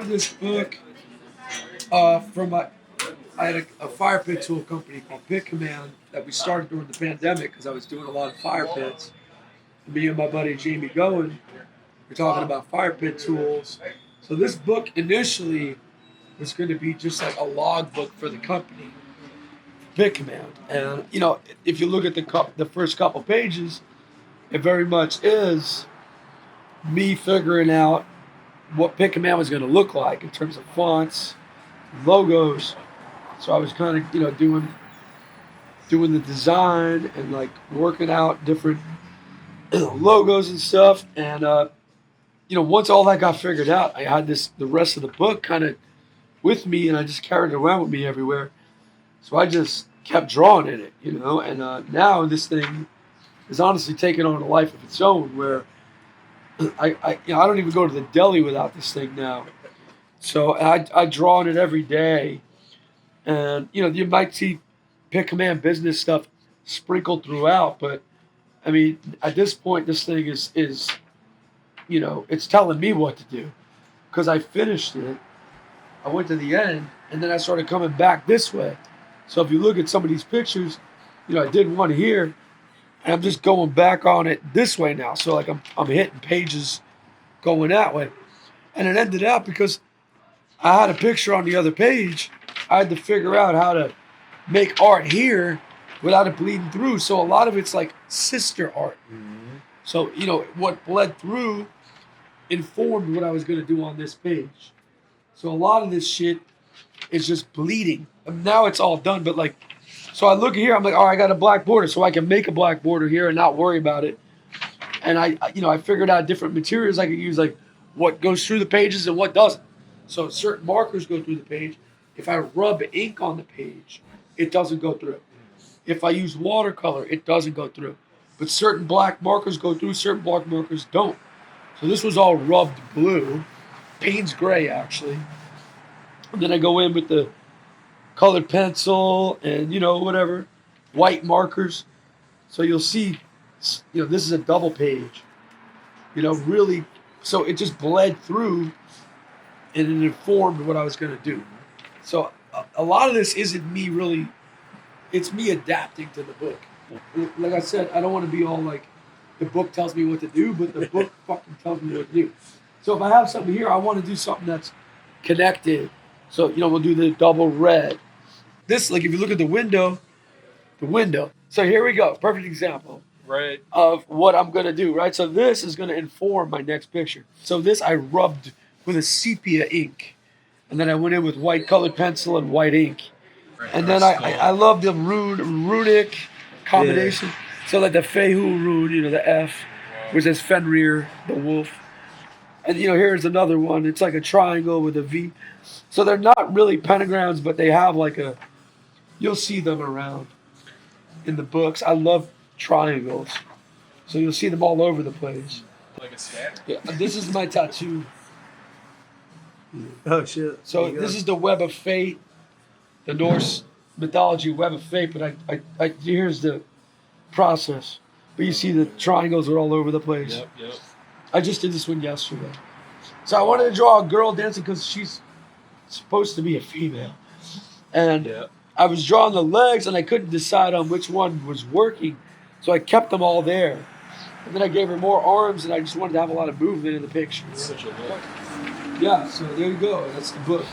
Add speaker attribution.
Speaker 1: started this book from I had a fire pit tool company called Pit Command that we started during the pandemic because I was doing a lot of fire pits. And me and my buddy Jamie Goen were talking about fire pit tools. So this book initially was going to be just like a log book for the company, Pit Command. And you know, if you look at the first couple pages, it very much is me figuring out what Pit Command was going to look like in terms of fonts, logos. So I was kind of, doing the design and like working out different logos and stuff. And once all that got figured out, I had the rest of the book kind of with me, and I just carried it around with me everywhere. So I just kept drawing in it, And now this thing is honestly taking on a life of its own, where I don't even go to the deli without this thing now. So I draw in it every day. And, you might see Pit Command business stuff sprinkled throughout. But, I mean, at this point, this thing is it's telling me what to do. Because I finished it. I went to the end. And then I started coming back this way. So if you look at some of these pictures, I did one here. And I'm just going back on it this way now. So, like, I'm hitting pages going that way. And it ended up because I had a picture on the other page. I had to figure out how to make art here without it bleeding through. So a lot of it's like sister art. Mm-hmm. So, what bled through informed what I was going to do on this page. So a lot of this shit is just bleeding. And now it's all done, but like, so I look here, I'm like, I got a black border, so I can make a black border here and not worry about it. And I figured out different materials I could use, like what goes through the pages and what doesn't. So certain markers go through the page. If I rub ink on the page, it doesn't go through. If I use watercolor, it doesn't go through. But certain black markers go through, certain black markers don't. So this was all rubbed blue, Payne's gray actually. And then I go in with the colored pencil and, whatever, white markers. So you'll see, this is a double page, really. So it just bled through and it informed what I was going to do. So a lot of this isn't me really, it's me adapting to the book. Like I said, I don't want to be all like, the book tells me what to do, but the book fucking tells me what to do. So if I have something here, I want to do something that's connected. So, we'll do the double red. This, like if you look at the window. So here we go, perfect example.
Speaker 2: Right.
Speaker 1: Of what I'm going to do, right? So this is going to inform my next picture. So this I rubbed with a sepia ink. And then I went in with white colored pencil and white ink. And then I love the runic combination. Yeah. So like the Fehu rune, the F, which is Fenrir, the wolf. And here's another one. It's like a triangle with a V. So they're not really pentagrams, but they have like you'll see them around in the books. I love triangles. So you'll see them all over the place.
Speaker 2: Like a scatter?
Speaker 1: Yeah, this is my tattoo.
Speaker 3: Oh shit!
Speaker 1: So this is the Web of Fate, the Norse mythology Web of Fate. But I here's the process. But you see the triangles are all over the place.
Speaker 2: Yep.
Speaker 1: I just did this one yesterday. So I wanted to draw a girl dancing because she's supposed to be a female, and I was drawing the legs and I couldn't decide on which one was working, so I kept them all there. And then I gave her more arms, and I just wanted to have a lot of movement in the picture.
Speaker 2: Such a look.
Speaker 1: Yeah, so there you go. That's the book.